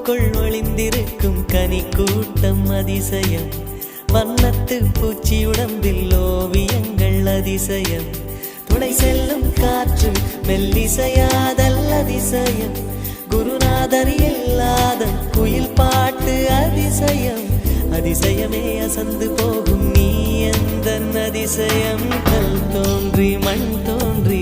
பூவுக்குள் ஒளிந்திருக்கும் கனி கூட்டம் அதிசயம். வண்ணத்து பூச்சி உடம்பில் ஓவியங்கள் அதிசயம். துளை செல்லும் காற்று மெல்லிசையாதல் அதிசயம். குருநாதர் இல்லாத குயில் பாட்டு அதிசயம். அதிசயமே அசந்து போகும் நீ எந்த அதிசயம். கல் தோன்றி மண் தோன்றி